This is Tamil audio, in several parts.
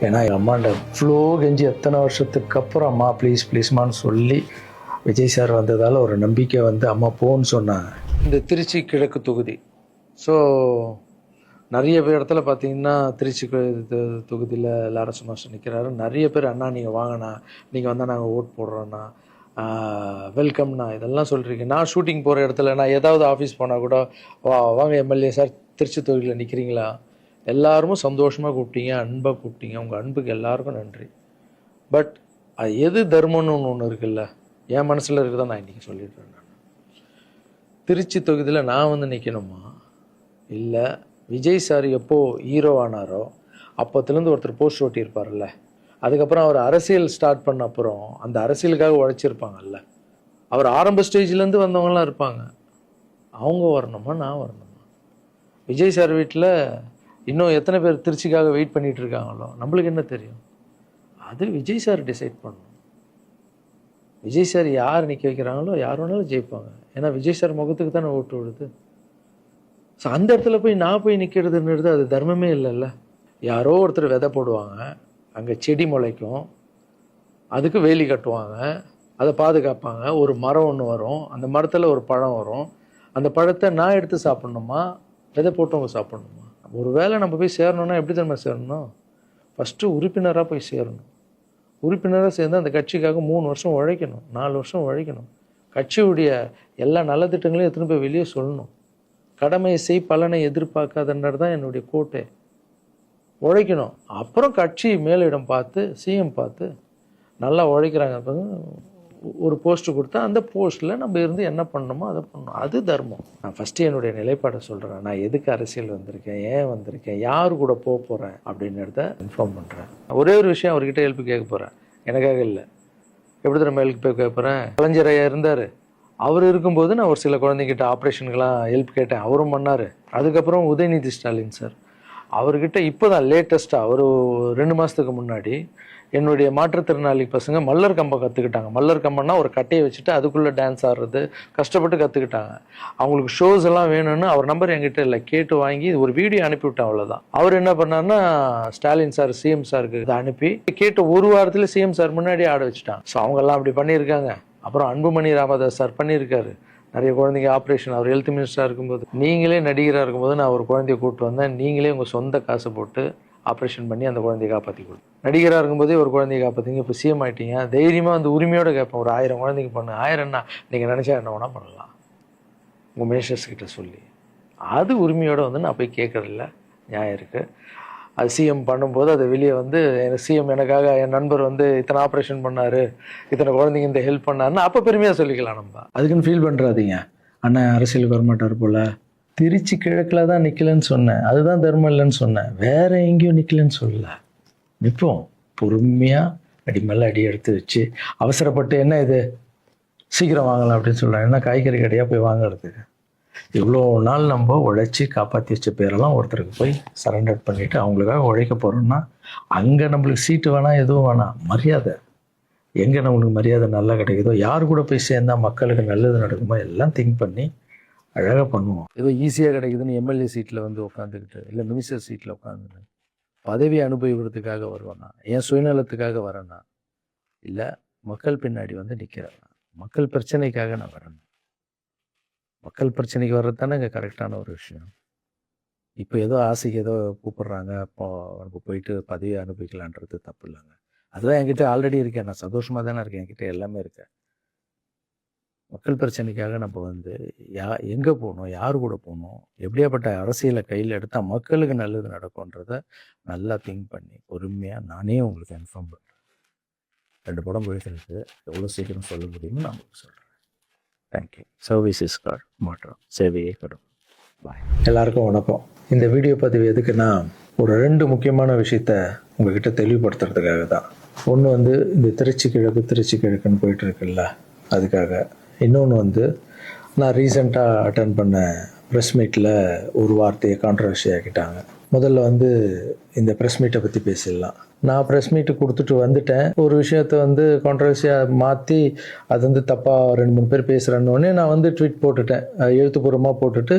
ஏன்னா எங்கள் அம்மாண்ட இவ்வளோ கெஞ்சி எத்தனை வருஷத்துக்கு அப்புறம் அம்மா ப்ளீஸ் ப்ளீஸ்மான்னு சொல்லி விஜய் சார் வந்ததால் ஒரு நம்பிக்கை வந்து அம்மா போன்னு சொன்னாங்க. இந்த திருச்சி கிழக்கு தொகுதி ஸோ நிறைய பேர் இடத்துல பார்த்தீங்கன்னா திருச்சி தொகுதியில் லாரன்ஸ் மாஸ்டர் நிற்கிறாரு. நிறைய பேர் அண்ணா நீங்கள் வாங்கண்ணா, நீங்கள் வந்தால் நாங்கள் ஓட் போடுறோண்ணா, வெல்கம்ண்ணா இதெல்லாம் சொல்கிறீங்க. நான் ஷூட்டிங் போகிற இடத்துல நான் ஏதாவது ஆஃபீஸ் போனால் கூட வாங்க எம்எல்ஏ சார் திருச்சி தொகுதியில் நிற்கிறீங்களா, எல்லாருமே சந்தோஷமாக கூப்பிட்டீங்க, அன்பாக கூப்பிட்டீங்க. உங்கள் அன்புக்கு எல்லாருக்கும் நன்றி. பட் அது எது தர்மம்னு ஒன்று இருக்குல்ல, என் மனசில் இருக்குதான் நான் இன்றைக்கி சொல்லிடுறேன். நான் திருச்சி தொகுதியில் நான் வந்து நிற்கணுமா, இல்லை விஜய் சார் எப்போது ஹீரோ ஆனாரோ அப்போத்துலேருந்து ஒருத்தர் போஸ்ட் ஓட்டியிருப்பார்ல, அதுக்கப்புறம் அவர் அரசியல் ஸ்டார்ட் பண்ண அப்புறம் அந்த அரசியலுக்காக உழைச்சிருப்பாங்கல்ல, அவர் ஆரம்ப ஸ்டேஜ்லேருந்து வந்தவங்களாம் இருப்பாங்க, அவங்க வரணுமா நான் வரணுமா? விஜய் சார் வீட்டில் இன்னும் எத்தனை பேர் திருச்சிக்காக வெயிட் பண்ணிகிட்டு இருக்காங்களோ நம்மளுக்கு என்ன தெரியும்? அது விஜய் சார் டிசைட் பண்ணணும். விஜய் சார் யார் நிற்க வைக்கிறாங்களோ யார் வேணாலும் ஜெயிப்பாங்க. ஏன்னா விஜய் சார் முகத்துக்கு தானே ஓட்டு விடுது. ஸோ அந்த இடத்துல போய் நான் போய் நிற்கிறதுன்றது அது தர்மமே இல்லைல்ல. யாரோ ஒருத்தர் விதை போடுவாங்க, அங்கே செடி முளைக்கும், அதுக்கு வேலி கட்டுவாங்க, அதை பாதுகாப்பாங்க, ஒரு மரம் ஒன்று வரும், அந்த மரத்தில் ஒரு பழம் வரும், அந்த பழத்தை நான் எடுத்து சாப்பிட்ணுமா விதை போட்டவங்க சாப்பிட்ணுமா? ஒரு வேளை நம்ம போய் சேரணும்னா எப்படி தெரியுமா சேரணும்? ஃபஸ்ட்டு உறுப்பினராக போய் சேரணும். உறுப்பினராக சேர்ந்து அந்த கட்சிக்காக 3 வருஷம் உழைக்கணும், 4 வருஷம் உழைக்கணும். கட்சியுடைய எல்லா நலத்திட்டங்களையும் எத்தனை போய் வெளியே சொல்லணும். கடமையை செய் பலனை எதிர்பார்க்காதன்றது தான் என்னுடைய கோட்டை. உழைக்கணும். அப்புறம் கட்சி மேலிடம் பார்த்து சிஎம் பார்த்து நல்லா உழைக்கிறாங்க ஒரு போஸ்ட்டு கொடுத்தா அந்த போஸ்ட்டில் நம்ம இருந்து என்ன பண்ணணுமோ அதை பண்ணணும். அது தர்மம். நான் ஃபஸ்ட்டு என்னுடைய நிலைப்பாடை சொல்கிறேன். நான் எதுக்கு அரசியல் வந்திருக்கேன், ஏன் வந்திருக்கேன், யார் கூட போக போகிறேன் அப்படின்றத இன்ஃபார்ம் பண்ணுறேன். ஒரே ஒரு விஷயம் அவர்கிட்ட ஹெல்ப் கேட்க போகிறேன், எனக்காக இல்லை. எப்படி நம்ம ஹெல்ப் கேட்க போகிறேன்? கலைஞர் ஐயா இருந்தார், அவர் இருக்கும்போது நான் ஒரு சில குழந்தைங்கிட்ட ஆப்ரேஷனுக்கெல்லாம் ஹெல்ப் கேட்டேன், அவரும் பண்ணார். அதுக்கப்புறம் உதயநிதி ஸ்டாலின் சார் அவர்கிட்ட இப்போ தான் லேட்டஸ்ட்டாக ஒரு 2 மாதத்துக்கு முன்னாடி என்னுடைய மாற்றுத்திறனாளி பசங்க மல்லர் கம்பம் கற்றுக்கிட்டாங்க. மல்லர் கம்பம்னா ஒரு கட்டையை வச்சுட்டு அதுக்குள்ளே டான்ஸ் ஆடுறது கஷ்டப்பட்டு கற்றுக்கிட்டாங்க. அவங்களுக்கு ஷோஸ் எல்லாம் வேணும்னு அவர் நம்பர் என்கிட்ட இல்லை, கேட்டு வாங்கி ஒரு வீடியோ அனுப்பிவிட்டேன், அவ்வளோதான். அவர் என்ன பண்ணார்னா ஸ்டாலின் சார் சிஎம் சாருக்கு இதை அனுப்பி கேட்டு ஒரு வாரத்தில் சிஎம் சார் முன்னாடியே ஆட வச்சுட்டாங்க. ஸோ அவங்கெல்லாம் அப்படி பண்ணியிருக்காங்க. அப்புறம் அன்புமணி ராமதாஸ் சார் பண்ணியிருக்காரு. நிறைய குழந்தைங்க ஆப்ரேஷன், அவர் ஹெல்த் மினிஸ்டராக இருக்கும்போது, நீங்களே நடிகராக இருக்கும்போது நான் ஒரு குழந்தைய கூப்பிட்டு வந்தேன், நீங்களே உங்கள் சொந்த காசை போட்டு ஆப்ரேஷன் பண்ணி அந்த குழந்தைய காப்பாற்றி கொடுத்து. நடிகராக இருக்கும்போதே ஒரு குழந்தைய காப்பாற்றிங்க, இப்போ சிஎம் ஆகிட்டீங்க, தைரியமாக அந்த உரிமையோடு கேட்பேன். ஒரு 1000 குழந்தைங்க பண்ணு, 1000 என்ன நீங்கள் நினச்சா என்ன வேணால் பண்ணலாம் உங்கள் மினிஸ்டர்ஸ் கிட்ட சொல்லி. அது உரிமையோடு வந்து நான் போய் கேட்குறதில்ல, நியாயம் இருக்குது. அது சிஎம் பண்ணும்போது அதை வெளியே வந்து சிஎம் எனக்காக என் நண்பர் வந்து இத்தனை ஆப்ரேஷன் பண்ணார், இத்தனை குழந்தைங்க இந்த ஹெல்ப் பண்ணாருன்னு அப்போ பெருமையாக சொல்லிக்கலாம். நம்ம அதுக்குன்னு ஃபீல் பண்ணுறாதீங்க, அண்ணன் அரசியலுக்கு வரமாட்டார் போல். திருச்சி கிழக்கில் தான் நிற்கலன்னு சொன்னேன், அதுதான் தர்மம் இல்லைன்னு சொன்னேன், வேற எங்கேயும் நிற்கலன்னு சொல்லல. நிற்போம் பொறுமையாக, அடி மேலே அடி எடுத்து வச்சு அவசரப்பட்டு என்ன இது சீக்கிரம் வாங்கலாம் அப்படின்னு சொல்கிறாங்க. என்ன காய்கறி கடையாக போய் வாங்குறதுக்கு? இவ்வளோ நாள் நம்ம உழைச்சி காப்பாற்றி வச்ச பேரெல்லாம் ஒருத்தருக்கு போய் சரண்டர் பண்ணிவிட்டு அவங்களுக்காக உழைக்க போகிறோம்னா அங்கே நம்மளுக்கு சீட்டு வேணாம், எதுவும் வேணாம், மரியாதை. எங்கே நம்மளுக்கு மரியாதை நல்லா கிடைக்குதோ, யார் கூட போய் சேர்ந்தால் மக்களுக்கு நல்லது நடக்குமோ எல்லாம் திங்க் பண்ணி அழகாக பண்ணுவோம். ஏதோ ஈஸியாக கிடைக்குதுன்னு எம்எல்ஏ சீட்டில் வந்து உட்காந்துக்கிட்டு, இல்லை மினிஸ்டர் சீட்டில் உட்காந்துட்டு பதவி அனுபவிக்கிறதுக்காக வருவேன்னா, என் சுயநலத்துக்காக வரேன்னா, இல்லை மக்கள் பின்னாடி வந்து நிற்கிறேன்னா, மக்கள் பிரச்சனைக்காக நான் வரேன். மக்கள் பிரச்சனைக்கு வர்றது தானே இங்கே கரெக்டான ஒரு விஷயம். இப்போ ஏதோ ஆசைக்கு ஏதோ கூப்பிட்றாங்க, அப்போ நம்ம போயிட்டு பதவி அனுபவிக்கலான்றது தப்பு இல்லைங்க. அதுதான் என்கிட்ட ஆல்ரெடி இருக்கேன், நான் சந்தோஷமாக தானே இருக்கேன், என்கிட்ட எல்லாமே இருக்கேன். மக்கள் பிரச்சனைக்காக நம்ம வந்து எங்கே போகணும், யார் கூட போகணும், எப்படியாப்பட்ட அரசியலை கையில் எடுத்தால் மக்களுக்கு நல்லது நடக்கும்ன்றத நல்லா திங்க் பண்ணி பொறுமையாக நானே உங்களுக்கு இன்ஃபார்ம் பண்ணுறேன். 2 படம் போயிட்டு எவ்வளோ சீக்கிரம் சொல்ல முடியுமோ நான் உங்களுக்கு சொல்கிறேன். தேங்க்யூ. சர்வீஸ் இஸ் காட், மாற்றம் சேவையே கடும். பாய். எல்லாருக்கும் வணக்கம். இந்த வீடியோ பதிவு எதுக்குன்னா, ஒரு 2 முக்கியமான விஷயத்த உங்ககிட்ட தெளிவுபடுத்துறதுக்காக தான். ஒன்று வந்து இந்த திருச்சி கிழக்குன்னு போயிட்டு இருக்குல்ல, அதுக்காக. இன்னொன்று வந்து நான் ரீசெண்டாக அட்டன் பண்ண ப்ரெஸ் மீட்டில் ஒரு வார்த்தையை கான்ட்ரவர்சி ஆக்கிட்டாங்க. முதல்ல வந்து இந்த ப்ரெஸ் மீட்டை பற்றி பேசிடலாம். நான் ப்ரெஸ் மீட்டு கொடுத்துட்டு வந்துட்டேன். ஒரு விஷயத்த வந்து கான்ட்ரவர்சியாக மாற்றி அது வந்து தப்பாக 2-3 பேர் பேசுகிறேன்னொடனே நான் வந்து ட்வீட் போட்டுட்டேன். எழுத்துப்பூர்வமாக போட்டுட்டு,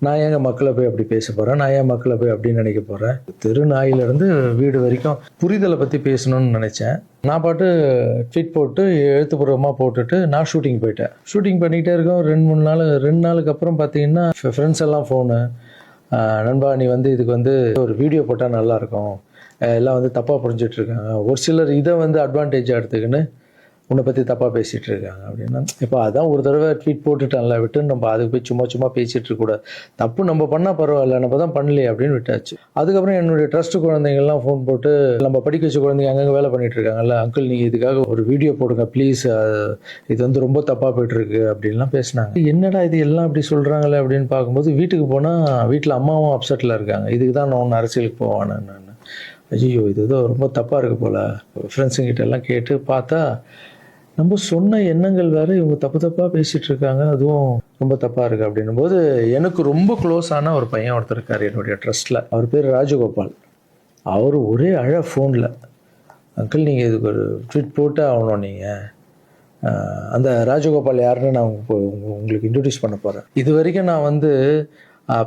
நான் ஏங்க மக்களை போய் அப்படி பேச போகிறேன், நான் ஏன் மக்களை போய் அப்படி நினைக்க போகிறேன், தெரு நாயிலேருந்து வீடு வரைக்கும் புரிதலை பற்றி பேசணும்னு நினச்சேன். நான் பாட்டு ட்வீட் போட்டு எழுத்துப்பூர்வமாக போட்டுட்டு நான் ஷூட்டிங் போயிட்டேன். ஷூட்டிங் பண்ணிகிட்டே இருக்கோம். 2 நாளுக்கு அப்புறம் பார்த்தீங்கன்னா ஃப்ரெண்ட்ஸ் எல்லாம் ஃபோனு, நண்பா நீ வந்து இதுக்கு வந்து ஒரு வீடியோ போட்டால் நல்லாயிருக்கும், எல்லாம் வந்து தப்பாக புரிஞ்சிட்ருக்காங்க, ஒரு சிலர் இதை வந்து அட்வான்டேஜாக எடுத்துக்கின்னு உன்னை பற்றி தப்பாக பேசிகிட்டு இருக்காங்க அப்படின்னா, இப்போ அதான் ஒரு தடவை ட்வீட் போட்டுட்டான்ல, விட்டு நம்ம அதுக்கு போய் சும்மா பேசிகிட்டு இருக்கக்கூடாது, தப்பு நம்ம பண்ணால் பரவாயில்ல, நம்ம தான் பண்ணலையே அப்படின்னு விட்டாச்சு. அதுக்கப்புறம் என்னுடைய ட்ரஸ்ட் குழந்தைங்கள்லாம் ஃபோன் போட்டு, நம்ம படிக்க வச்ச குழந்தைங்க அங்கங்கே வேலை பண்ணிகிட்டு இருக்காங்கல்ல, அங்கிள் நீங்கள் இதுக்காக ஒரு வீடியோ போடுங்க ப்ளீஸ், இது வந்து ரொம்ப தப்பாக போய்ட்டுருக்கு அப்படின்லாம் பேசினாங்க. என்னடா இது எல்லாம் இப்படி சொல்கிறாங்களே அப்படின்னு பார்க்கும்போது, வீட்டுக்கு போனால் வீட்டில் அம்மாவும் அப்செட்டில் இருக்காங்க. இதுக்கு தான் நான் ஒன்று அரசியலுக்கு போவானே நான். ஐயோ இது ஏதோ ரொம்ப தப்பாக இருக்குது போல். ஃப்ரெண்ட்ஸுங்கிட்ட எல்லாம் கேட்டு பார்த்தா நம்ம சொன்ன எண்ணங்கள் வேறு, இவங்க தப்பாக பேசிகிட்டு இருக்காங்க, அதுவும் ரொம்ப தப்பாக இருக்குது அப்படின்னும் போது, எனக்கு ரொம்ப க்ளோஸான ஒரு பையன் ஒருத்தர் இருக்கார் என்னுடைய ட்ரஸ்ட்டில். அவர் பேர் ராஜகோபால். அவர் ஒரே ஃபோனில், அங்கிள் நீங்கள் இதுக்கு ஒரு ட்வீட் போட்டு ஆகணும், நீங்கள் அந்த ராஜகோபால் யாருன்னு நான் உங்களுக்கு இன்ட்ரடியூஸ் பண்ண போகிறேன். இது வரைக்கும் நான் வந்து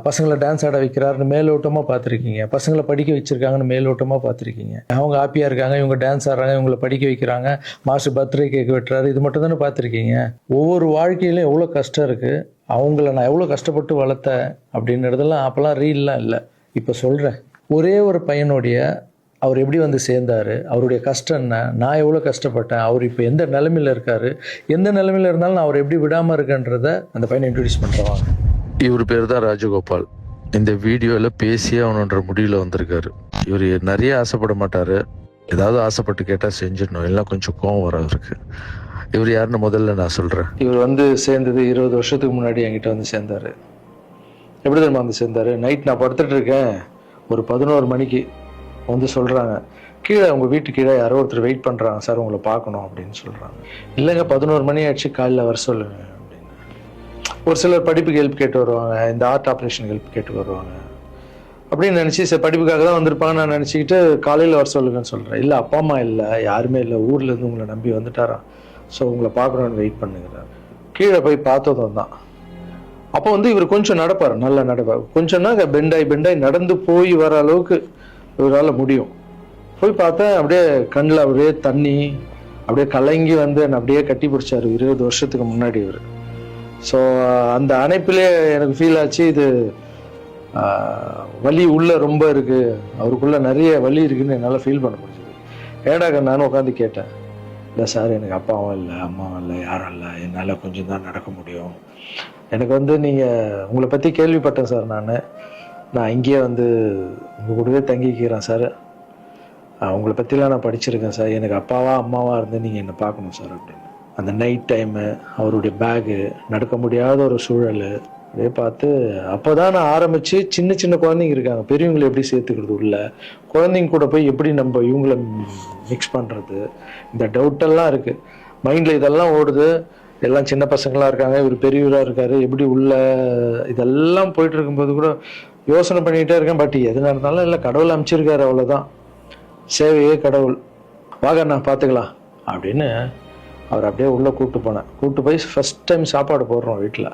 பசங்களை டான்ஸ் ஆட வைக்கிறாருன்னு மேலோட்டமாக பார்த்துருக்கீங்க, பசங்களை படிக்க வச்சுருக்காங்கன்னு மேலோட்டமாக பார்த்துருக்கீங்க, அவங்க ஹாப்பியாக இருக்காங்க, இவங்க டான்ஸ் ஆடுறாங்க, இவங்களை படிக்க வைக்கிறாங்க, மாஸ்டர் பர்த்டே கேக் வெட்டுறாரு, இது மட்டும் தானே பார்த்துருக்கீங்க. ஒவ்வொரு வாழ்க்கையிலும் எவ்வளோ கஷ்டம் இருக்குது, அவங்கள நான் எவ்வளோ கஷ்டப்பட்டு வளர்த்தேன் அப்படின்றதெல்லாம் அப்போல்லாம் ரீல்லாம் இல்லை. இப்போ சொல்கிறேன், ஒரே ஒரு பையனுடைய அவர் எப்படி வந்து சேர்ந்தார், அவருடைய கஷ்டம் என்ன, நான் எவ்வளோ கஷ்டப்பட்டேன், அவர் இப்போ எந்த நிலைமையில் இருக்கார், எந்த நிலைமையில் இருந்தாலும் நான் அவர் எப்படி விடாமல் இருக்கேன்றதை அந்த பையனை இன்ட்ரடியூஸ் பண்ணுறவாங்க. இவர் பேர் தான் ராஜகோபால். இந்த வீடியோவில் பேசியே அவனுன்ற முடிவில் வந்திருக்காரு. இவர் நிறைய ஆசைப்பட மாட்டார், ஏதாவது ஆசைப்பட்டு கேட்டால் செஞ்சிடணும், எல்லாம் கொஞ்சம் கோவம் வர அவருக்கு. இவர் யாருன்னு முதல்ல நான் சொல்கிறேன். இவர் வந்து சேர்ந்தது 20 வருஷத்துக்கு முன்னாடி என்கிட்ட வந்து சேர்ந்தார். எப்படி தெரியுமா வந்து சேர்ந்தார்? நைட் நான் படுத்துட்டு இருக்கேன், ஒரு 11 மணிக்கு வந்து சொல்கிறாங்க, கீழே உங்கள் வீட்டு கீழே யாரோ ஒருத்தர் வெயிட் பண்ணுறாங்க சார், உங்களை பார்க்கணும் அப்படின்னு சொல்கிறாங்க. இல்லைங்க 11 மணி ஆயிடுச்சு, காலையில் வர சொல்லுங்க அப்படின்னு. ஒரு சிலர் படிப்புக்கு ஹெல்ப் கேட்டு வருவாங்க, இந்த ஆர்ட் ஆப்ரேஷன் ஹெல்ப் கேட்டு வருவாங்க அப்படின்னு நினச்சி, சரி படிப்புக்காக தான் வந்திருப்பாங்க நான் நினச்சிக்கிட்டு காலையில் வர சொல்லுங்கன்னு சொல்கிறேன். இல்லை அப்பா அம்மா இல்லை, யாருமே இல்லை, ஊர்லேருந்து உங்களை நம்பி வந்துட்டாராம், ஸோ உங்களை பார்க்கணுன்னு வெயிட் பண்ணுங்கிறார். கீழே போய் பார்த்ததும் தான். அப்போ வந்து இவர் கொஞ்சம் நடப்பார், நல்லா நடப்பார், கொஞ்சம்னா பெண்டாய் நடந்து போய் வர அளவுக்கு இவரால் முடியும். போய் பார்த்தேன், அப்படியே கண்ணில் அப்படியே தண்ணி, அப்படியே கலங்கி வந்து என்னை அப்படியே கட்டி பிடிச்சாரு 20 வருஷத்துக்கு முன்னாடி இவர். ஸோ அந்த அணைப்பிலே எனக்கு ஃபீல் ஆச்சு, இது வலி உள்ளே ரொம்ப இருக்குது, அவருக்குள்ளே நிறைய வலி இருக்குதுன்னு என்னால் ஃபீல் பண்ண முடிஞ்சது. ஏடாக நானும் உட்காந்து கேட்டேன், இல்லை சார் எனக்கு அப்பாவும் இல்லை அம்மாவும் இல்லை யாரும் இல்லை, என்னால் கொஞ்சம் தான் நடக்க முடியும், எனக்கு வந்து நீங்கள் உங்களை பற்றி கேள்விப்பட்டேன் சார், நான் இங்கேயே வந்து உங்கள் கூடவே தங்கிக்கிறேன் சார், உங்களை பற்றிலாம் நான் படிச்சிருக்கேன் சார், எனக்கு அப்பாவா அம்மாவா இருந்து நீங்கள் என்னை பார்க்கணும் சார் அப்படின்னு. அந்த நைட் டைமு, அவருடைய பேகு, நடக்க முடியாத ஒரு சூழல் அப்படியே பார்த்து, அப்போ தான் நான் ஆரம்பித்து சின்ன குழந்தைங்க இருக்காங்க, பெரியவங்களை எப்படி சேர்த்துக்கிறது உள்ள, குழந்தைங்க கூட போய் எப்படி நம்ம இவங்களை மிக்ஸ் பண்ணுறது, இந்த டவுட்டெல்லாம் இருக்குது மைண்டில், இதெல்லாம் ஓடுது. எல்லாம் சின்ன பசங்களாக இருக்காங்க, இவர் பெரியவராக இருக்கார், எப்படி உள்ள இதெல்லாம் போயிட்டு இருக்கும்போது கூட யோசனை பண்ணிகிட்டே இருக்கேன். பட் எது நடந்தாலும் இல்லை, கடவுள் அமைச்சிருக்காரு, அவ்வளோதான், சேவையே கடவுள், வாங்க நான் பார்த்துக்கலாம் அப்படின்னு அவர் அப்படியே உள்ளே கூப்பிட்டு போய் ஃபஸ்ட் டைம் சாப்பாடு போடுறோம் வீட்டில்.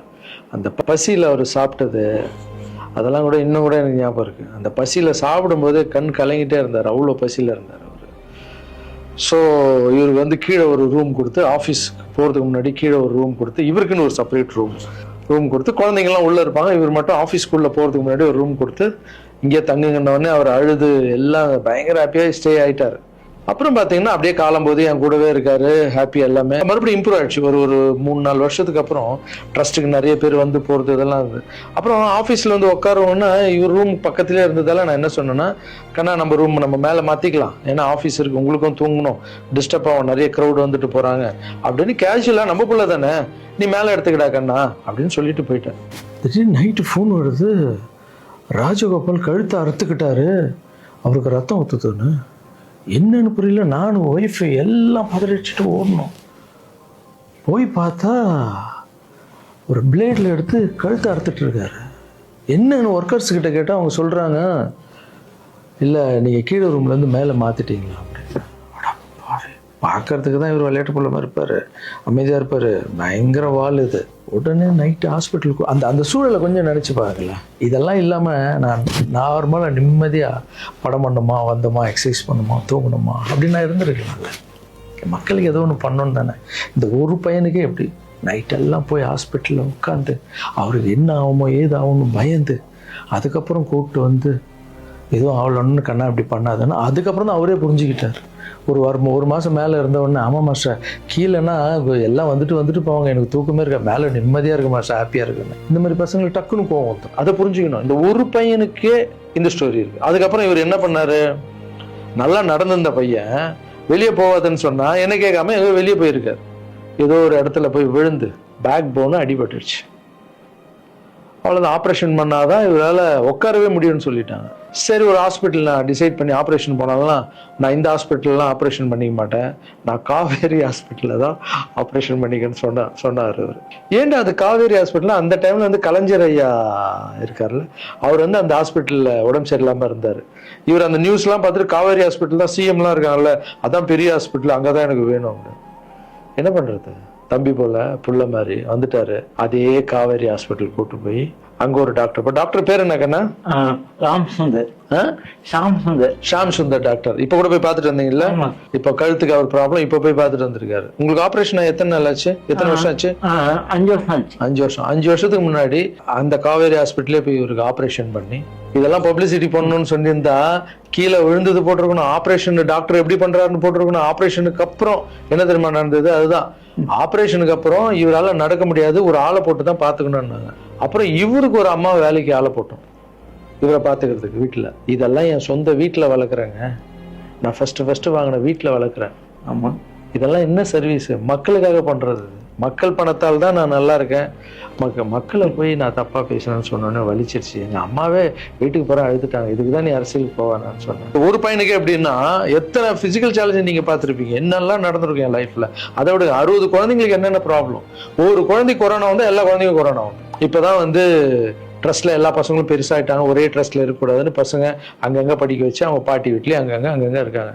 அந்த பசியில் அவர் சாப்பிட்டது அதெல்லாம் கூட இன்னும் கூட எனக்கு ஞாபகம் இருக்குது. அந்த பசியில் சாப்பிடும்போது கண் கலங்கிட்டே இருந்தார், அவ்வளோ பசியில் இருந்தார் அவர். ஸோ இவருக்கு வந்து கீழே ஒரு ரூம் கொடுத்து, ஆஃபீஸ்க்கு போகிறதுக்கு முன்னாடி கீழே ஒரு ரூம் கொடுத்து, இவருக்குன்னு ஒரு செப்பரேட் ரூம் கொடுத்து, குழந்தைங்கள்லாம் உள்ளே இருப்பாங்க, இவர் மட்டும் ஆஃபீஸ்க்குள்ளே போகிறதுக்கு முன்னாடி ஒரு ரூம் கொடுத்து இங்கே தங்குங்கன்னொடனே அவர் அழுது எல்லாம் பயங்கர ஹாப்பியாக ஸ்டே ஆகிட்டார். அப்புறம் பார்த்தீங்கன்னா அப்படியே காலம்போது என் கூடவே இருக்காரு, ஹாப்பி, எல்லாமே மறுபடியும் இம்ப்ரூவ் ஆயிடுச்சு. ஒரு 3-4 வருஷத்துக்கு அப்புறம் ட்ரஸ்ட்டுக்கு நிறைய பேர் வந்து போகிறது இதெல்லாம் இருந்தது. அப்புறம் ஆஃபீஸில் வந்து உட்காருவோன்னா இவர் ரூம் பக்கத்துலேயே இருந்ததால நான் என்ன சொன்னேன்னா, கண்ணா நம்ம ரூம் நம்ம மேலே மாற்றிக்கலாம், ஏன்னா ஆஃபீஸ் இருக்குது, உங்களுக்கும் தூங்கணும், டிஸ்டர்ப் ஆகும், நிறைய க்ரௌட் வந்துட்டு போகிறாங்க அப்படின்னு கேஷுவலாக, நம்ம பிள்ளை தானே, நீ மேலே எடுத்துக்கிடா கண்ணா அப்படின்னு சொல்லிட்டு போயிட்டேன். திடீர்னு நைட்டு ஃபோன் வருது, ராஜகோபால் கழுத்தை அறுத்துக்கிட்டாரு, அவருக்கு ரத்தம் ஊற்றுதுன்னு. என்னன்னு புரியல, நானும் ஒய்ஃபு எல்லாம் பதறிச்சுட்டு ஓடணும். போய் பார்த்தா ஒரு பிளேடில் எடுத்து கழுத்தை அறுத்துட்டு இருக்காரு. என்னன்னு ஒர்க்கர்ஸ் கிட்ட கேட்டால் அவங்க சொல்கிறாங்க, இல்லை நீங்கள் கீழே ரூம்லேருந்து மேலே மாற்றிட்டீங்களா அப்படின்னு. பார்க்கறதுக்கு தான் இவர் விளையாட்டு பிள்ளை மாதிரி இருப்பார், அமைதியாக இருப்பார், பயங்கர வால் இது. உடனே நைட்டு ஹாஸ்பிட்டலுக்கு அந்த சூழலை கொஞ்சம் நினச்சி பார்க்கல. இதெல்லாம் இல்லாமல் நான் நார்மலாக நிம்மதியாக படம் பண்ணோமா, வந்தோமா, எக்ஸசைஸ் பண்ணணுமா, தூங்கணுமா அப்படின்னு நான் இருந்திருக்கலாம்ல. மக்களுக்கு ஏதோ ஒன்று பண்ணணும் தானே. இந்த ஒரு பையனுக்கே எப்படி நைட்டெல்லாம் போய் ஹாஸ்பிட்டலில் உட்காந்து அவருக்கு என்ன ஆகுமோ ஏது ஆகும்னு பயந்து அதுக்கப்புறம் கூப்பிட்டு வந்து எதுவும் ஆகலன்னு கண்ணா இப்படி பண்ணாதுன்னா அதுக்கப்புறம் தான் அவரே புரிஞ்சுக்கிட்டார். ஒரு மாதம் மேலே இருந்தவொடனே ஆமாம் மாஸ்டர் கீழேன்னா எல்லாம் வந்துட்டு போவாங்க, எனக்கு தூக்கமே இருக்க, மேலே நிம்மதியாக இருக்கு மாஸ்டர், ஹாப்பியாக இருக்குன்னு. இந்த மாதிரி பசங்களுக்கு டக்குன்னு கோவம் வந்துடும். அதை புரிஞ்சுக்கணும். இந்த ஒரு பையனுக்கே இந்த ஸ்டோரி இருக்குது. அதுக்கப்புறம் இவர் என்ன பண்ணார், நல்லா நடந்திருந்த பையன் வெளியே போவாதுன்னு சொன்னால் என்ன கேட்காம ஏதோ வெளியே போயிருக்கார். ஏதோ ஒரு இடத்துல போய் விழுந்து பேக் போன்னு அடிபட்டுருச்சு. அவ்வளோதான், ஆப்ரேஷன் பண்ணாதான் இவரால் உட்காரவே முடியும்னு சொல்லிட்டாங்க. சரி, ஒரு ஹாஸ்பிட்டல் நான் டிசைட் பண்ணி ஆப்ரேஷன் போனாலும் நான் இந்த ஹாஸ்பிட்டல்லாம் ஆப்ரேஷன் பண்ணிக்க மாட்டேன், நான் காவேரி ஹாஸ்பிட்டலில் தான் ஆப்ரேஷன் பண்ணிக்கன்னு சொன்னார் அவர். ஏன்டா அது காவேரி ஹாஸ்பிட்டலில் அந்த டைமில் வந்து கலைஞர் ஐயா இருக்கார்ல, அவர் வந்து அந்த ஹாஸ்பிட்டலில் உடம்பு சரியில்லாமல் இருந்தார். இவர் அந்த நியூஸ்லாம் பார்த்துட்டு காவேரி ஹாஸ்பிட்டல் தான் சிஎம்லாம் இருக்காங்கல்ல, அதான் பெரிய ஹாஸ்பிட்டல், அங்கே தான் எனக்கு வேணும் அப்படின்னு. என்ன பண்ணுறது, தம்பி போல புள்ள மாதிரி வந்துட்டாரு. அதே காவேரி ஹாஸ்பிட்டல் கூட்டு போய் அங்க ஒரு டாக்டர், இப்போ டாக்டர் பேர் என்ன கண்ணா? ஷாம் சுந்தர் டாக்டர். இப்ப கூட போய் பார்த்துட்டு வந்தீங்கல்ல? இப்ப கழுத்துக்கு அவர் ப்ராப்ளம், இப்ப போய் பார்த்துட்டு வந்திருக்காரு. உங்களுக்கு ஆபரேஷன் எத்தனை நாள் ஆச்சு, எத்தனை வருஷம் ஆச்சு? 5 வருஷம் ஆச்சு. 5 வருஷத்துக்கு முன்னாடி அந்த காவேரி ஹாஸ்பிட்டலே போய் இவருக்கு ஆபரேஷன் பண்ணி, இதெல்லாம் பப்ளிசிட்டி பண்ணணும்னு சொல்லியிருந்தா கீழே விழுந்தது போட்டிருக்கணும், ஆபரேஷன் டாக்டர் எப்படி பண்றாருன்னு போட்டிருக்கணும். ஆபரேஷனுக்கு அப்புறம் என்ன தெரியுமா நடந்தது, அதுதான் ஆபரேஷனுக்கு அப்புறம் இவரால் நடக்க முடியாது, ஒரு ஆளை போட்டு தான் பாத்துக்கணும்னாங்க. அப்புறம் இவருக்கு ஒரு அம்மா வேலைக்கு ஆளை போட்டோம் இவரை பாத்துக்கிறதுக்கு வீட்டுல. இதெல்லாம் என் சொந்த வீட்டுல வளர்க்குறேங்க, நான் ஃபர்ஸ்ட் வாங்கின வீட்டுல வளர்க்குறேன். ஆமா, இதெல்லாம் என்ன சர்வீஸ், மக்களுக்காக பண்றது. மக்கள் பணத்தால் தான் நான் நல்லா இருக்கேன். மக்களை போய் நான் தப்பா பேசுறேன்னு சொன்னோன்னே வலிச்சிருச்சு. எங்க அம்மாவே வீட்டுக்கு போற அழுதுட்டாங்க, இதுக்குதான் நீ அரசியலுக்கு போவானான்னு சொன்னேன். ஒரு பையனுக்கு எப்படின்னா எத்தனை பிசிக்கல் சேலஞ்ச் நீங்க பாத்துருப்பீங்க, என்னெல்லாம் நடந்திருக்கும் என் லைஃப்ல. அதை விட 60 குழந்தைங்களுக்கு என்னென்ன ப்ராப்ளம். ஒரு குழந்தை கொரோனா வந்து எல்லா குழந்தைக்கும் கொரோனா வந்து. இப்பதான் வந்து ட்ரஸ்ட்ல எல்லா பசங்களும் பெருசாயிட்டாங்க, ஒரே ட்ரஸ்ட்ல இருக்கக்கூடாதுன்னு பசங்க அங்கங்க படிக்க வச்சு அவங்க பாட்டி வீட்லயே அங்கங்க இருக்காங்க.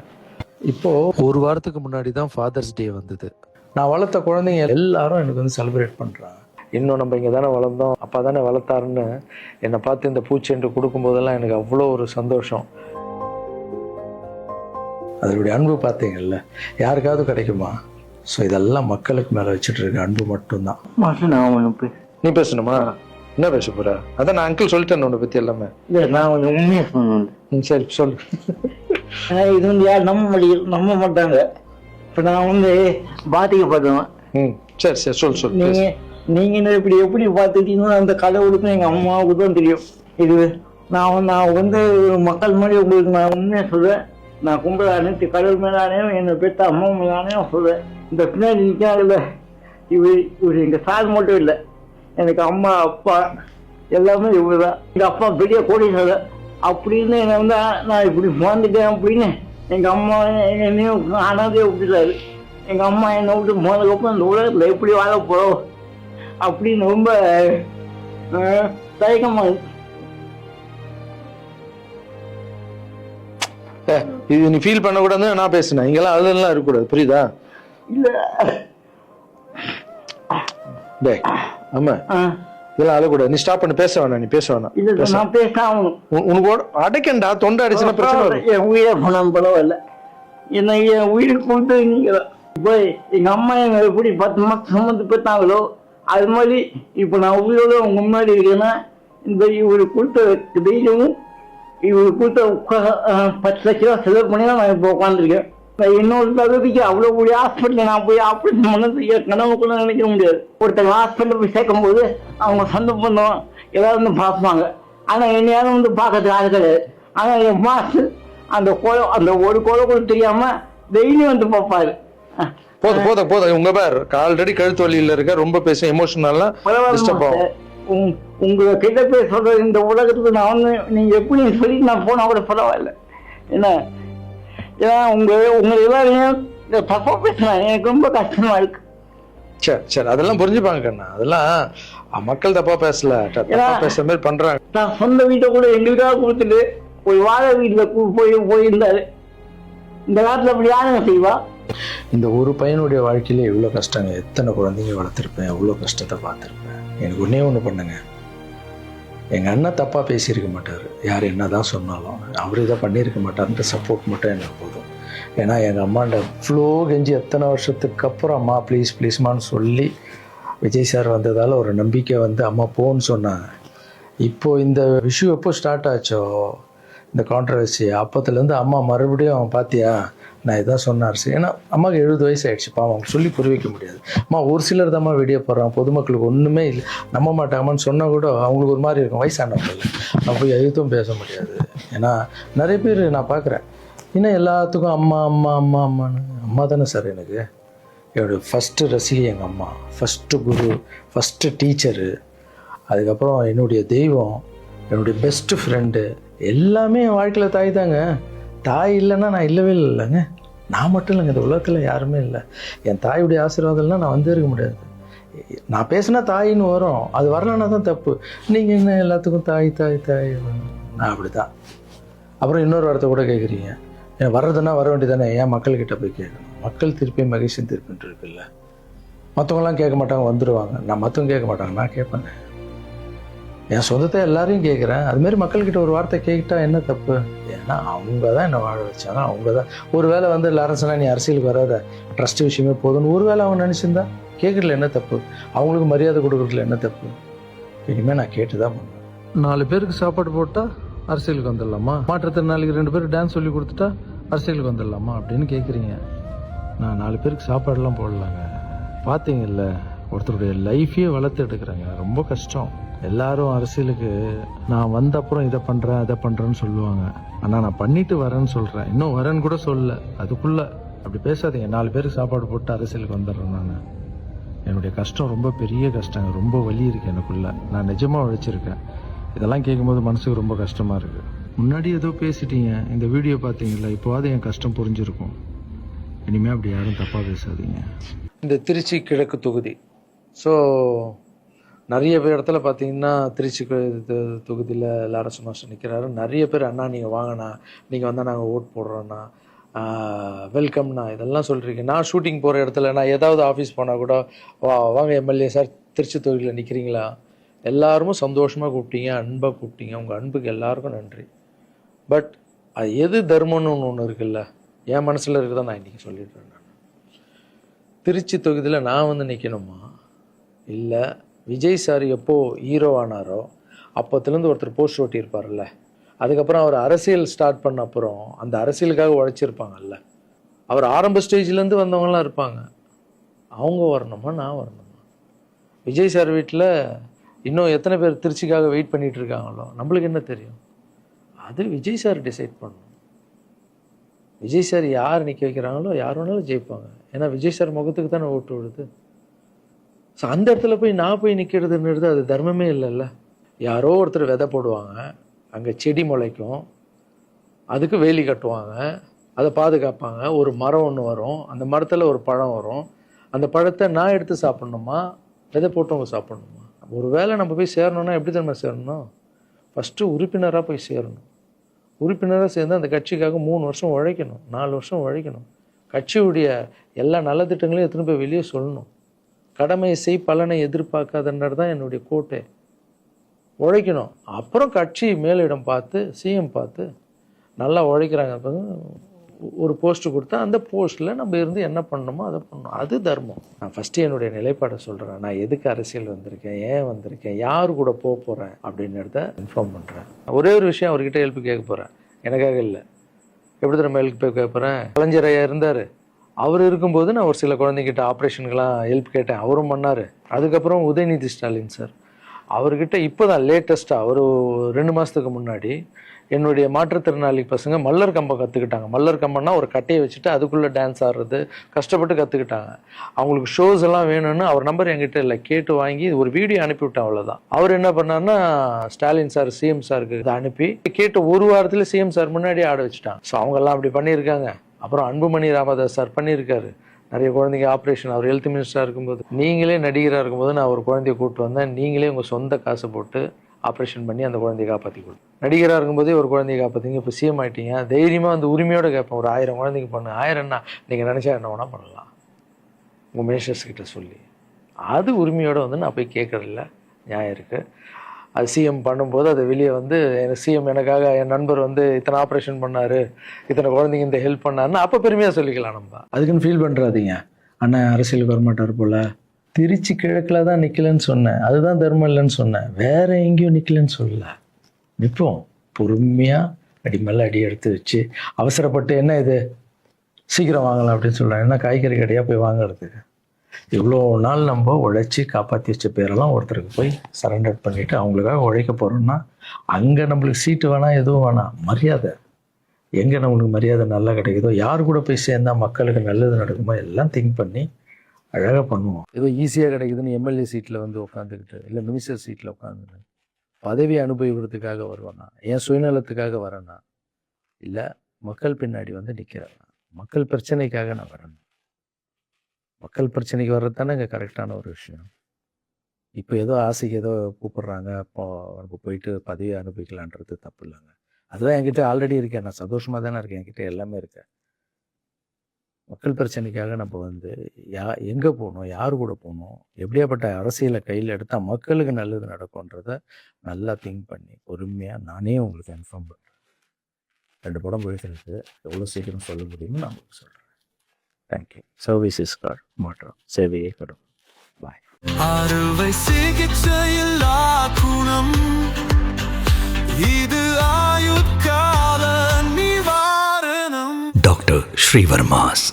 இப்போ ஒரு வாரத்துக்கு முன்னாடி தான் ஃபாதர்ஸ் டே வந்தது. நான் வளர்த்த குழந்தைங்க எல்லாரும் எனக்கு வந்து செலிப்ரேட் பண்றாங்க. இன்னும் நம்ம இங்கே தானே வளர்ந்தோம், அப்பா தானே வளர்த்தாருன்னு என்னை பார்த்து இந்த பூச்செண்டு கொடுக்கும்போதெல்லாம் எனக்கு அவ்வளோ ஒரு சந்தோஷம். அதனுடைய அன்பு பார்த்தீங்கல்ல, யாருக்காவது கிடைக்குமா? ஸோ இதெல்லாம் மக்களுக்கு மேலே வச்சுட்டு இருக்க அன்பு மட்டும்தான். நீ பேசணுமா? என்ன பேச போற? அதான் நான் அங்கிள் சொல்லிட்டேன் உன்னை பத்தி எல்லாமே. நான் உண்மையா சொன்னேன். சரி சொல்லு. இது வந்து யார் நம்ப மாட்டாங்க. இப்ப நான் வந்து பாதிக்கப்படுவேன். சரி சொல்லு. நீங்க எப்படி பாத்துட்டீங்கன்னா அந்த கடவுளுக்கும் எங்க அம்மாவுக்கு தான் தெரியும். இது நான் வந்து மக்கள் மாதிரி உங்களுக்கு நான் உண்மையா சொல்றேன். நான் கும்பல அனைத்து கடவுள் மேலானே என்னை பெற்ற அம்மா மேலானே சொல்றேன். இந்த பின்னாடி நிற்காங்கல்ல, இவர் எங்க சார் மட்டும் இல்லை, எனக்கு அம்மா அப்பா எல்லாமே இவருதான். எங்க அப்பா பெரிய கோடீஸ்வரர் அப்படின்னு என்னை வந்து நான் இப்படி பிறந்துட்டேன் அப்படின்னு எங்க அம்மா என்னையும் அனாதையை விட்டுட்டாரு. எங்க அம்மா என்னை விட்டு போனதுக்கப்புறம் இந்த உலகத்துல எப்படி வாழ போறோம் அப்படின்னு ரொம்ப தயக்கமா இருக்கு. இது நீ ஃபீல் பண்ண கூடாதுன்னு நான் பேசினேன். இங்கெல்லாம் அதெல்லாம் இருக்கக்கூடாது, புரியுதா? இல்ல ஆமா, இதெல்லாம் அழக்கூடாது. நீ ஸ்டாப் பண்ணி பேச வேணாம், நீ பேச வேணாம். இல்ல நான் பேசாம உனக்கு அடைக்கண்டா, தொண்டை அடிச்சுன்னா பிரச்சனை வரும். என் உயிரை போனாலும் பரவாயில்ல, என்ன என் உயிருக்கு கொடுத்து நீங்க இப்போ எங்க அம்மா எங்க எப்படி 10 மாசம் சுமந்து பெற்றாங்களோ அது மாதிரி இப்ப நான் உயிரோட உங்க முன்னாடி இருக்கேன்னா இந்த இவரு கொடுத்த தைரியமும் இவரு கொடுத்த 10 லட்ச ரூபா செலவு பண்ணி தான் நான் இப்போ உட்காந்துருக்கேன். இன்னொரு தகுதிக்கு அவ்வளவு கூடிய ஹாஸ்பிட்டல் நான் போய் ஆப்ரேஷன் பண்ணது கனவுக்குள்ள நினைக்க முடியாது. ஒருத்தங்க ஹாஸ்பிட்டல் போய் சேர்க்கும் போது அவங்க சொந்த பண்ணோம் எல்லாரும் வந்து பார்ப்பாங்க. ஆனா என்னையாரும் வந்து பார்க்கறதுக்கு ஆள் கிடையாது. ஆனா என் மாஸ்டர் அந்த ஒரு கொலை கூட தெரியாம டெய்லி வந்து பார்ப்பாரு. போதும் உங்க பேர் ஆல்ரெடி கழுத்து வலியில இருக்க, ரொம்ப பேச எமோஷனலா உங்க கிட்ட போய் சொல்றது இந்த உலகத்துக்கு நான் வந்து நீங்க எப்படி சொல்லி நான் போனா கூட பரவாயில்ல. ஏன்னா உங்க எல்லாரையும் தப்பா பேசுறேன், எனக்கு ரொம்ப கஷ்டமா இருக்கு. சரி அதெல்லாம் புரிஞ்சுப்பாங்க கண்ணா, அதெல்லாம் மக்கள் தப்பா பேசல, தப்பா பேசுற மாதிரி பண்றாங்க. நான் சொந்த வீட்டை கூட எங்களுக்காக கொடுத்துட்டு ஒரு வாழை வீட்டில் போயிருந்தாரு. இந்த காலத்தில் அப்படி யாருங்க செய்வா? இந்த ஒரு பையனுடைய வாழ்க்கையில எவ்வளோ கஷ்டங்க. எத்தனை குழந்தைங்க வளர்த்துருப்பேன், எவ்வளோ கஷ்டத்தை பார்த்துருப்பேன். எனக்கு ஒன்றே ஒன்று பண்ணுங்க, எங்கள் அண்ணன் தப்பாக பேசியிருக்க மாட்டார். யார் என்ன தான் சொன்னாலும் அவர் இதை பண்ணியிருக்க மாட்டார்ன்ற சப்போர்ட் மட்டும் எனக்கு போதும். ஏன்னா எங்கள் அம்மாண்ட இவ்வளோ கெஞ்சி எத்தனை வருஷத்துக்கு அப்புறம் அம்மா ப்ளீஸ் ப்ளீஸ்மான்னு சொல்லி விஜய் சார் வந்ததால் ஒரு நம்பிக்கை வந்து அம்மா போன்னு சொன்னாங்க. இப்போது இந்த விஷயம் எப்போ ஸ்டார்ட் ஆச்சோ இந்த கான்ட்ரவர்சி, அப்போத்துலேருந்து அம்மா மறுபடியும் பார்த்தியா நான் இதான் சொன்னார். ஏன்னா அம்மாவுக்கு 70 வயசு ஆகிடுச்சுப்பா, அவங்க சொல்லி புரிய வைக்க முடியாது. அம்மா ஒரு சிலர் தான் வீடியோ போடுறான், பொதுமக்களுக்கு ஒன்றுமே இல்லை, நம்ப மாட்டாங்கம்மான்னு சொன்னால் கூட அவங்களுக்கு ஒரு மாதிரி இருக்கும். வயசானவங்க அவங்க போய் எதுவும் பேச முடியாது. ஏன்னா நிறைய பேர் நான் பார்க்குறேன், இன்னும் எல்லாத்துக்கும் அம்மா அம்மா அம்மா அம்மான்னு. அம்மா தானே சார் எனக்கு. என்னுடைய ஃபஸ்ட்டு ரசிகை எங்கள் அம்மா, ஃபஸ்ட்டு குரு, ஃபஸ்ட்டு டீச்சரு, அதுக்கப்புறம் என்னுடைய தெய்வம், என்னுடைய பெஸ்ட்டு ஃப்ரெண்டு, எல்லாமே என் வாழ்க்கையில் தாய் தாங்க. தாய் இல்லைன்னா நான் இல்லவே இல்லைங்க. நான் மட்டும் இல்லைங்க, இந்த உலகத்தில் யாருமே இல்லை. என் தாயுடைய ஆசீர்வாதம்லாம் நான் வந்து இருக்க முடியாது. நான் பேசினா தாயின்னு வரும், அது வரலன்னா தான் தப்பு. நீங்கள் என்ன எல்லாத்துக்கும் தாய் தாய் தாய், நான் அப்படி தான். அப்புறம் இன்னொரு வார்த்தை கூட கேட்குறீங்க, ஏன் வர்றதுன்னா வர வேண்டியதானே, ஏன் மக்கள்கிட்ட போய் கேட்கணும்? மக்கள் திருப்பி மகிழ்ச்சியும் திருப்பின்ட்டு இருக்குல்ல. மற்றவங்களாம் கேட்க மாட்டாங்க, வந்துடுவாங்க. நான் மற்றவங்க கேட்க மாட்டாங்க, நான் கேட்பேன். என் சொந்தத்தை எல்லாரையும் கேட்குறேன். அதுமாரி மக்கள்கிட்ட ஒரு வார்த்தை கேட்டால் என்ன தப்பு? ஏன்னா அவங்க தான் என்னை வாழ வச்சாங்க. அவங்க தான் ஒரு வேளை வந்து லாரன்ஸ்னா நீ அரசியலுக்கு வராத, ட்ரஸ்ட் விஷயமே போதும்னு ஒரு வேளை அவங்க நினச்சிருந்தா கேட்குறதுல என்ன தப்பு? அவங்களுக்கு மரியாதை கொடுக்குறதுல என்ன தப்பு? இனிமேல் நான் கேட்டு தான் பண்ணுவேன். 4 பேருக்கு சாப்பாடு போட்டால் அரசியலுக்கு வந்துடலாமா? மாற்றுத்திறனாளிக்கு 2 பேருக்கு டான்ஸ் சொல்லி கொடுத்துட்டா அரசியலுக்கு வந்துடலாமா அப்படின்னு கேட்குறீங்க. நான் 4 பேருக்கு சாப்பாடெல்லாம் போடலாங்க. பார்த்தீங்கல்ல, ஒருத்தருடைய லைஃபையே வளர்த்து எடுக்கிறாங்க. ரொம்ப கஷ்டம். எல்லாரும் அரசியலுக்கு நான் வந்த அப்புறம் இதை பண்ணுறேன் அதை பண்ணுறேன்னு சொல்லுவாங்க. ஆனால் நான் பண்ணிட்டு வரேன்னு சொல்கிறேன். இன்னும் வரேன்னு கூட சொல்லல. அதுக்குள்ளே அப்படி பேசாதீங்க. 4 பேருக்கு சாப்பாடு போட்டு அரசியலுக்கு வந்துடுறேன். நான் என்னுடைய கஷ்டம் ரொம்ப பெரிய கஷ்டங்க. ரொம்ப வலி இருக்குது எனக்குள்ள. நான் நிஜமாக உழைச்சிருக்கேன். இதெல்லாம் கேட்கும்போது மனசுக்கு ரொம்ப கஷ்டமாக இருக்குது. முன்னாடி ஏதோ பேசிட்டீங்க, இந்த வீடியோ பார்த்தீங்களா, இப்போவாது என் கஷ்டம் புரிஞ்சிருக்கும். இனிமேல் அப்படி யாரும் தப்பாக பேசாதீங்க. இந்த திருச்சி கிழக்கு தொகுதி, ஸோ நிறைய பேர் இடத்துல பார்த்தீங்கன்னா திருச்சி தொகுதியில் லாரன்ஸ் மாஸ்டர் நிற்கிறாரு. நிறைய பேர் அண்ணா நீங்கள் வாங்கண்ணா, நீங்கள் வந்தால் நாங்கள் ஓட் போடுறோண்ணா, வெல்கம்ண்ணா, இதெல்லாம் சொல்கிறீங்க. நான் ஷூட்டிங் போகிற இடத்துல நான் ஏதாவது ஆஃபீஸ் போனால் கூட வாங்க எம்எல்ஏ சார் திருச்சி தொகுதியில் நிற்கிறீங்களா, எல்லாருமே சந்தோஷமாக கூப்பிட்டீங்க, அன்பாக கூப்பிட்டீங்க. உங்கள் அன்புக்கு எல்லாருக்கும் நன்றி. பட் அது எது தர்மம்னு ஒன்று இருக்குல்ல, என் மனசில் இருக்குதான் நான் இன்றைக்கி சொல்லிடுறேன். நான் திருச்சி தொகுதியில் நான் வந்து நிற்கணுமா? இல்லை, விஜய் சார் எப்போது ஹீரோ ஆனாரோ அப்போத்துலேருந்து ஒருத்தர் போஸ்ட் ஓட்டியிருப்பார்ல, அதுக்கப்புறம் அவர் அரசியல் ஸ்டார்ட் பண்ண அப்புறம் அந்த அரசியலுக்காக உழைச்சிருப்பாங்கல்ல, அவர் ஆரம்ப ஸ்டேஜ்லேருந்து வந்தவங்களாம் இருப்பாங்க. அவங்க வரணுமா, நான் வரணுமா? விஜய் சார் வீட்டில் இன்னும் எத்தனை பேர் திருச்சிக்காக வெயிட் பண்ணிகிட்டு இருக்காங்களோ நம்மளுக்கு என்ன தெரியும்? அது விஜய் சார் டிசைட் பண்ணணும். விஜய் சார் யார் நிற்க வைக்கிறாங்களோ யார் வேணாலும் ஜெயிப்பாங்க. ஏன்னா விஜய் சார் முகத்துக்கு தானே ஓட்டு விடுது. ஸோ அந்த இடத்துல போய் நான் போய் நிற்கிறதுன்றது அது தர்மமே இல்லைல்ல. யாரோ ஒருத்தர் விதை போடுவாங்க, அங்கே செடி முளைக்கும், அதுக்கு வேலி கட்டுவாங்க, அதை பாதுகாப்பாங்க. ஒரு மரம் ஒன்று வரும், அந்த மரத்தில் ஒரு பழம் வரும். அந்த பழத்தை நான் எடுத்து சாப்பிட்ணுமா, விதை போட்டவங்க சாப்பிட்ணுமா? ஒரு வேளை நம்ம போய் சேரணும்னா எப்படி நம்ம சேரணும்? ஃபஸ்ட்டு உறுப்பினராக போய் சேரணும். உறுப்பினராக சேர்ந்து அந்த கட்சிக்காக 3 வருஷம் உழைக்கணும், 4 வருஷம் உழைக்கணும். கட்சியுடைய எல்லா நலத்திட்டங்களையும் எத்தனை போய் வெளியே சொல்லணும். கடமையை செய், பலனை எதிர்பார்க்காதன்றது தான் என்னுடைய கோட்டை. உழைக்கணும். அப்புறம் கட்சி மேலிடம் பார்த்து, சிஎம் பார்த்து நல்லா உழைக்கிறாங்க ஒரு போஸ்ட்டு கொடுத்தா அந்த போஸ்ட்டில் நம்ம இருந்து என்ன பண்ணணுமோ அதை பண்ணணும். அது தர்மம். நான் ஃபஸ்ட்டு என்னுடைய நிலைப்பாடை சொல்கிறேன். நான் எதுக்கு அரசியல் வந்திருக்கேன், ஏன் வந்திருக்கேன், யார் கூட போக போகிறேன் அப்படின்றத இன்ஃபார்ம் பண்ணுறேன். ஒரே ஒரு விஷயம் அவர்கிட்ட ஹெல்ப் கேட்க போகிறேன், எனக்காக இல்லை. எப்படி நம்ம ஹெல்ப் கேட்க போகிறேன்? கலைஞர் ஐயா இருந்தார், அவர் இருக்கும்போது நான் ஒரு சில குழந்தைங்கிட்ட ஆப்ரேஷனுக்கெல்லாம் ஹெல்ப் கேட்டேன், அவரும் பண்ணார். அதுக்கப்புறம் உதயநிதி ஸ்டாலின் சார், அவர்கிட்ட இப்போ தான் லேட்டஸ்ட்டாக ஒரு 2 மாதத்துக்கு முன்னாடி என்னுடைய மாற்றுத்திறனாளி பசங்க மல்லர் கம்பம் கற்றுக்கிட்டாங்க. மல்லர் கம்பம்னா ஒரு கட்டையை வச்சுட்டு அதுக்குள்ளே டான்ஸ் ஆடுறது கஷ்டப்பட்டு கற்றுக்கிட்டாங்க. அவங்களுக்கு ஷோஸ் எல்லாம் வேணும்னு அவர் நம்பர் என்கிட்ட இல்லை, கேட்டு வாங்கி ஒரு வீடியோ அனுப்பிவிட்டேன், அவ்வளோதான். அவர் என்ன பண்ணார்னா ஸ்டாலின் சார் சிஎம் சாருக்கு இதை அனுப்பி கேட்டு 1 வாரத்தில் சிஎம் சார் முன்னாடி ஆட வச்சுட்டாங்க. ஸோ அவங்கெல்லாம் அப்படி பண்ணியிருக்காங்க. அப்புறம் அன்புமணி ராமதாஸ் சார் பண்ணியிருக்காரு. நிறைய குழந்தைங்க ஆப்ரேஷன், அவர் ஹெல்த் மினிஸ்டராக இருக்கும்போது, நீங்களே நடிகராக இருக்கும்போது நான் ஒரு குழந்தைய கூப்பிட்டு வந்தேன், நீங்களே உங்கள் சொந்த காசை போட்டு ஆப்ரேஷன் பண்ணி அந்த குழந்தையை காப்பாற்றி கொடு. நடிகராக இருக்கும்போதே ஒரு குழந்தையை காப்பாற்றிங்க, இப்போ சிஎம் ஆகிட்டீங்க, தைரியமாக அந்த உரிமையோடு கேட்பேன், ஒரு 1000 குழந்தைக்கு பண்ணு. 1000 என்ன, நீங்கள் நினச்சா என்ன வேணால் பண்ணலாம் உங்கள் மினிஸ்டர்ஸ் கிட்ட சொல்லி. அது உரிமையோடு வந்து நான் போய் கேட்குறதில்ல, நியாயம் இருக்குது. அது சிஎம் பண்ணும்போது அதை வெளியே வந்து சிஎம் எனக்காக என் நண்பர் வந்து இத்தனை ஆப்ரேஷன் பண்ணார், இத்தனை குழந்தைங்க இந்த ஹெல்ப் பண்ணாருன்னு அப்போ பெருமையாக சொல்லிக்கலாம். நம்ம அதுக்குன்னு ஃபீல் பண்ணுறாதீங்க. அண்ணன் அரசியலுக்கு வரமாட்டார் போல். திருச்சி கிழக்கில் தான் நிற்கலன்னு சொன்னேன், அதுதான் தர்மம் இல்லைன்னு சொன்னேன், வேற எங்கேயும் நிற்கலன்னு சொல்லல. நிற்போம் பொறுமையாக, அடி மேலே அடி எடுத்து வச்சு. அவசரப்பட்டு என்ன இது சீக்கிரம் வாங்கலாம் அப்படின்னு சொல்கிறேன். என்ன காய்கறி கடையாக போய் வாங்குறதுக்கு? இவ்வளோ நாள் நம்ம உழைச்சி காப்பாற்றி வச்ச பேரெல்லாம் ஒருத்தருக்கு போய் சரண்டர் பண்ணிவிட்டு அவங்களுக்காக உழைக்க போகிறோம்னா அங்கே நம்மளுக்கு சீட்டு வேணாம், எதுவும் வேணாம், மரியாதை. எங்கே நம்மளுக்கு மரியாதை நல்லா கிடைக்குதோ, யார் கூட போய் சேர்ந்தால் மக்களுக்கு நல்லது நடக்குமோ எல்லாம் திங்க் பண்ணி அழகாக பண்ணுவோம். ஏதோ ஈஸியாக கிடைக்குதுன்னு எம்எல்ஏ சீட்டில் வந்து உட்காந்துக்கிட்டு, இல்லை மினிஸ்டர் சீட்டில் உட்காந்துட்டு பதவி அனுபவிக்கிறதுக்காக வருவேன்னா, என் சுயநலத்துக்காக வரேன்னா, இல்லை மக்கள் பின்னாடி வந்து நிற்கிறேன், மக்கள் பிரச்சனைக்காக நான் வரேன். மக்கள் பிரச்சனைக்கு வர்றது தானே இங்கே கரெக்டான ஒரு விஷயம். இப்போ ஏதோ ஆசைக்கு ஏதோ கூப்பிட்றாங்க, அப்போ நம்ம போயிட்டு பதவி அனுபவிக்கலான்றது தப்பு இல்லைங்க. அதுதான் என்கிட்ட ஆல்ரெடி இருக்கேன், நான் சந்தோஷமாக தானே இருக்கேன், என்கிட்ட எல்லாமே இருக்கேன். மக்கள் பிரச்சனைக்காக நம்ம வந்து எங்கே போகணும், யார் கூட போகணும், எப்படியாப்பட்ட அரசியலை கையில் எடுத்தால் மக்களுக்கு நல்லது நடக்கும்ன்றத நல்லா திங்க் பண்ணி பொறுமையாக நானே உங்களுக்கு இன்ஃபார்ம் பண்ணுறேன். 2 படம் போயிட்டு எவ்வளோ சீக்கிரம் சொல்ல முடியுமோ நான் உங்களுக்கு சொல்கிறேன். தேங்க்யூ. சர்வீஸ் இஸ் காட், மாற்றம் சேவையே கடும். பாய். அறுவை சிகிச்சையில் குணம் இது ஆயுட்கால நிவாரணம். டாக்டர் ஸ்ரீவர்மாஸ்.